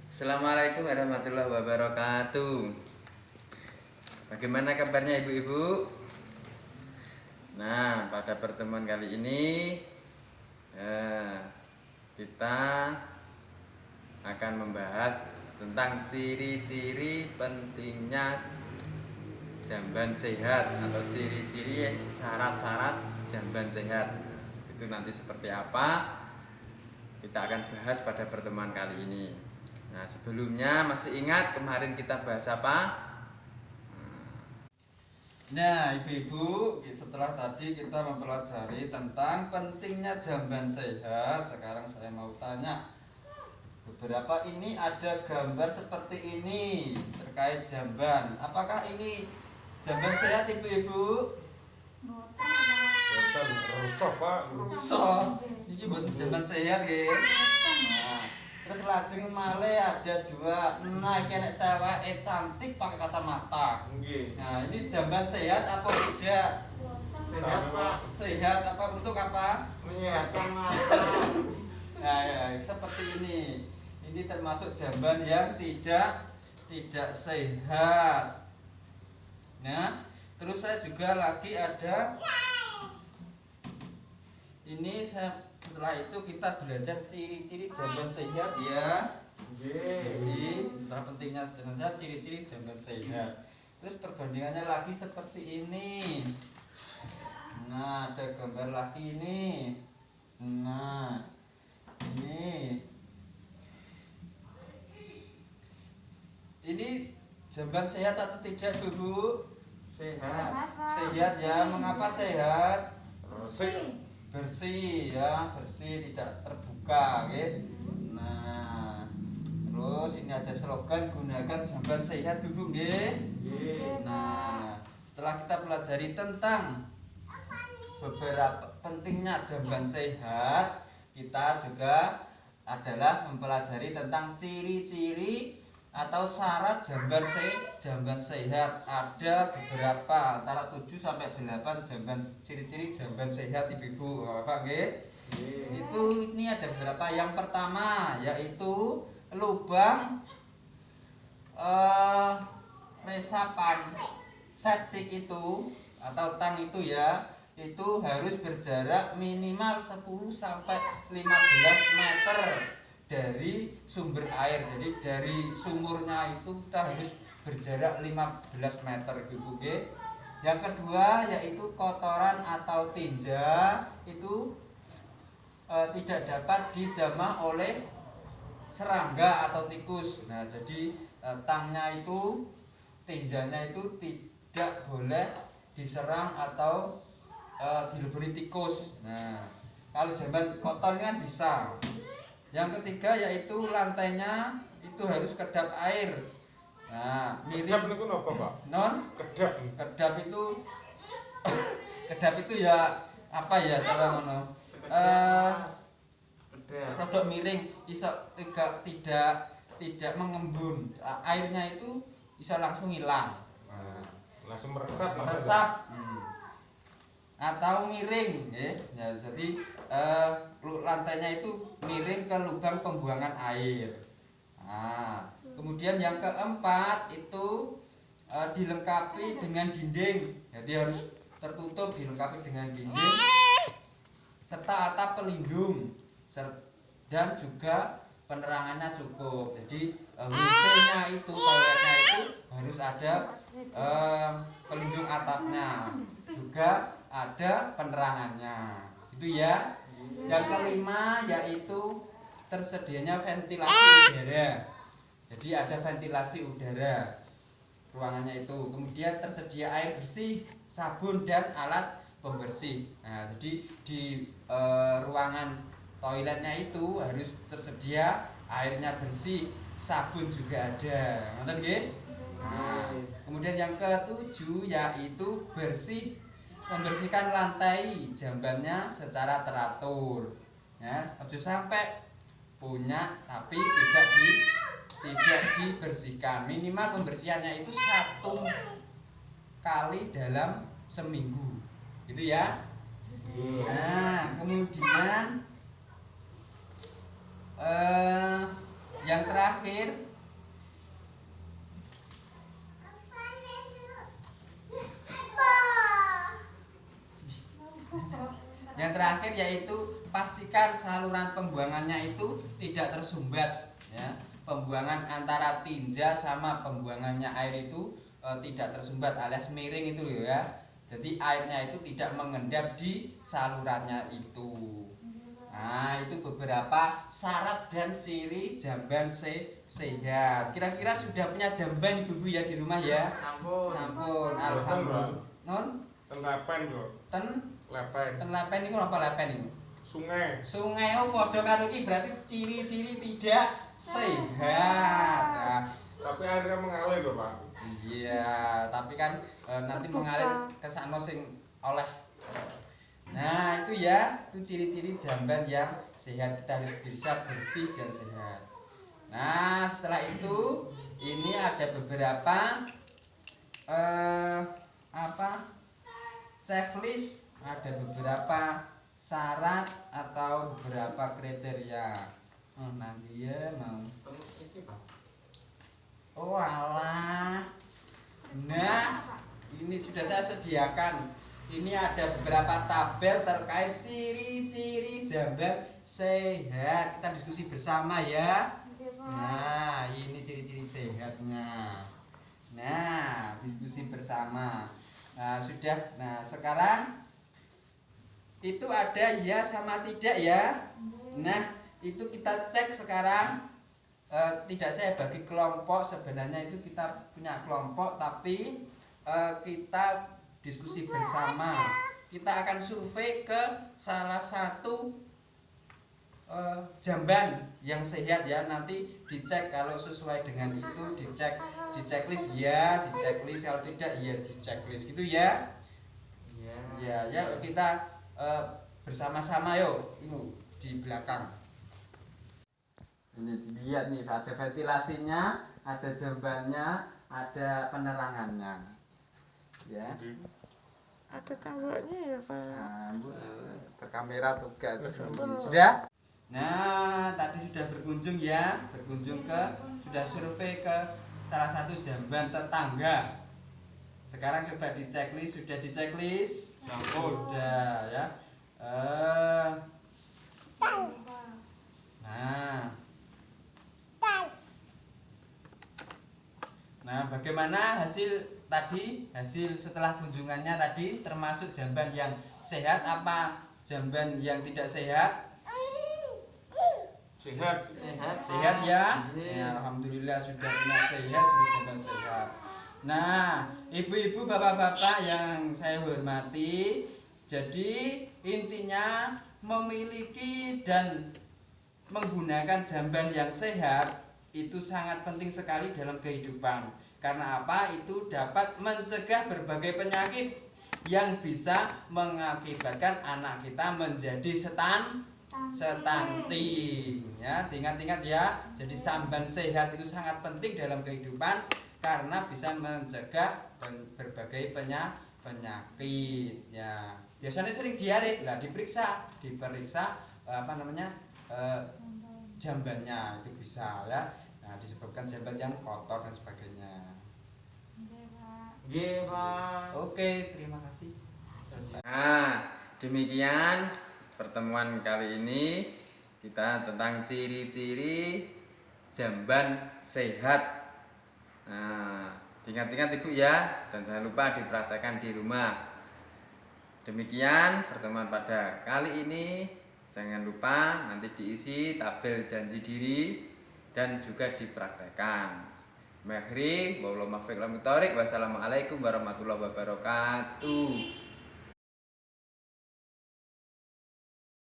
Assalamualaikum warahmatullahi wabarakatuh. Bagaimana kabarnya ibu-ibu? Nah, pada pertemuan kali ini kita akan membahas tentang ciri-ciri pentingnya jamban sehat atau ciri-ciri syarat-syarat jamban sehat. Itu nanti seperti apa? Kita akan bahas pada pertemuan kali ini. Nah, sebelumnya masih ingat kemarin kita bahas apa? Nah, ibu-ibu, setelah tadi kita mempelajari tentang pentingnya jamban sehat, sekarang saya mau tanya. Beberapa ini ada gambar seperti ini terkait jamban. Apakah ini jamban sehat, ibu-ibu? Boten rusak, Pak. Rusak. Ini buat jamban sehat, nggih. Nah, terus lajeng malih ada dua. Nah, iki nek cewek cantik pakai kacamata. Nggih. Nah, ini jamban sehat apa tidak? Sehat, Pak. Sehat apa untuk apa? Menyehatkan mata. Nah, ya, seperti ini. Ini termasuk jamban yang tidak sehat. Nah, terus saya juga lagi ada ini setelah itu kita belajar ciri-ciri jamban sehat ya. Jadi setelah pentingnya jamban sehat, ciri-ciri jamban sehat. Terus perbandingannya lagi seperti ini. Nah, ada gambar lagi ini. Nah, ini jamban sehat atau tidak, Bu? Sehat. Sehat ya. Mengapa sehat? Bersih. Bersih ya, bersih, tidak terbuka, gitu. Nah, terus ini ada slogan gunakan jamban sehat, Bu, nggih. Nggih. Nah, setelah kita pelajari tentang beberapa pentingnya jamban sehat, kita juga adalah mempelajari tentang ciri-ciri atau syarat jamban sehat. Ada beberapa antara 7 sampai 8 ciri-ciri jamban sehat, ibu-ibu. Bapak nggih? Nggih. Ini ada beberapa. Yang pertama yaitu lubang resapan septik itu atau tang itu ya, itu harus berjarak minimal 10 sampai 15 meter dari sumber air. Jadi dari sumurnya itu kita harus berjarak 15 meter, ibu. Yang kedua yaitu kotoran atau tinja itu tidak dapat dijamah oleh serangga atau tikus. Nah, jadi tangnya itu, tinjanya itu tidak boleh diserang atau dileburi tikus. Nah, kalau jamban kotor kan bisa. Yang ketiga yaitu lantainya itu harus kedap air. Nah, Kedap niku napa, Pak? non Kedap. kedap itu kedap itu ya apa ya cara ngono? Kedap. Rodok miring, iso tidak mengembun. Airnya itu bisa langsung hilang. Nah, langsung meresap, Meresap. Atau miring, ya. Ya, jadi lantainya itu miring ke lubang pembuangan air. Nah, kemudian yang keempat itu dilengkapi dengan dinding. Jadi harus tertutup, dilengkapi dengan dinding serta atap pelindung dan juga penerangannya cukup. Jadi WC-nya itu, toiletnya itu harus ada pelindung atapnya, juga ada penerangannya. Itu ya. Yang kelima yaitu tersedianya ventilasi udara. Jadi ada ventilasi udara ruangannya itu. Kemudian tersedia air bersih, sabun dan alat pembersih. Nah, jadi di ruangan toiletnya itu harus tersedia airnya bersih, sabun juga ada. Ngerti nggih? Nah, kemudian yang ketujuh yaitu membersihkan lantai jambannya secara teratur. Ya, harus sampai punya tapi tidak dibersihkan. Minimal pembersihannya itu 1 kali dalam seminggu. Gitu ya. Nah, kemudian yang terakhir yaitu pastikan saluran pembuangannya itu tidak tersumbat ya. Pembuangan antara tinja sama pembuangannya air itu tidak tersumbat alias miring itu loh ya. Jadi airnya itu tidak mengendap di salurannya itu. Nah, itu beberapa syarat dan ciri jamban sehat. Kira-kira sudah punya jamban ibu-ibu ya di rumah ya? Sampun. Sampun, alhamdulillah. Non? Ten lepen kok. Ten lepen niku apa lepen niku? Sungai. Sungai oh padha karo iki berarti ciri-ciri tidak sehat. Nah, Tapi airnya mengalir loh Pak. iya, tapi kan nanti mengalir ke sana sing oleh. Nah, itu ya, itu ciri-ciri jamban yang sehat. Kita harus bisa bersih dan sehat. Nah, setelah itu ini ada beberapa checklist, ada beberapa syarat atau beberapa kriteria. Nanti ya mau. Oh alah. Nah, ini sudah saya sediakan. Ini ada beberapa tabel terkait ciri-ciri jamban sehat. Kita diskusi bersama ya. Nah, ini ciri-ciri sehatnya. Nah, diskusi bersama. Nah, sudah. Nah, sekarang itu ada ya sama tidak ya. Nah, itu kita cek sekarang. Tidak saya bagi kelompok, sebenarnya itu kita punya kelompok tapi kita diskusi bersama. Kita akan survei ke salah satu jamban yang sehat ya, nanti dicek kalau sesuai dengan itu dicek di checklist ya, di checklist kalau tidak ya di checklist gitu ya. Ya kita bersama-sama yuk, ini di belakang. Ini dilihat nih, ada ventilasinya, ada jambannya, ada penerangannya. Ya. Ada temboknya ya Pak. Nah, berkamera juga sudah. Nah, tadi sudah berkunjung ya, sudah survei ke salah satu jamban tetangga. Sekarang coba di checklist, sudah di checklist? Sudah ya. Nah, bagaimana hasil tadi? Hasil setelah kunjungannya tadi, termasuk jamban yang sehat apa jamban yang tidak sehat? Sehat. Sehat ya? Ya, alhamdulillah sudah punya sehat, sudah jamban sehat. Nah, ibu-ibu, bapak-bapak yang saya hormati, jadi intinya memiliki dan menggunakan jamban yang sehat itu sangat penting sekali dalam kehidupan. Karena apa? Itu dapat mencegah berbagai penyakit yang bisa mengakibatkan anak kita menjadi stunting. Ya, ingat-ingat ya. Jadi jamban sehat itu sangat penting dalam kehidupan karena bisa mencegah berbagai penyakit. Ya, biasanya sering diare, lah diperiksa jambannya itu bisa ya. Nah, disebabkan jamban yang kotor dan sebagainya. Oke, terima kasih. Selesai. Nah, demikian pertemuan kali ini kita tentang ciri-ciri jamban sehat. Nah, ingat-ingat Ibu ya, dan jangan lupa dipraktekkan di rumah. Demikian pertemuan pada kali ini. Jangan lupa nanti diisi tabel janji diri dan juga dipraktekkan. Wassalamualaikum warahmatullahi wabarakatuh.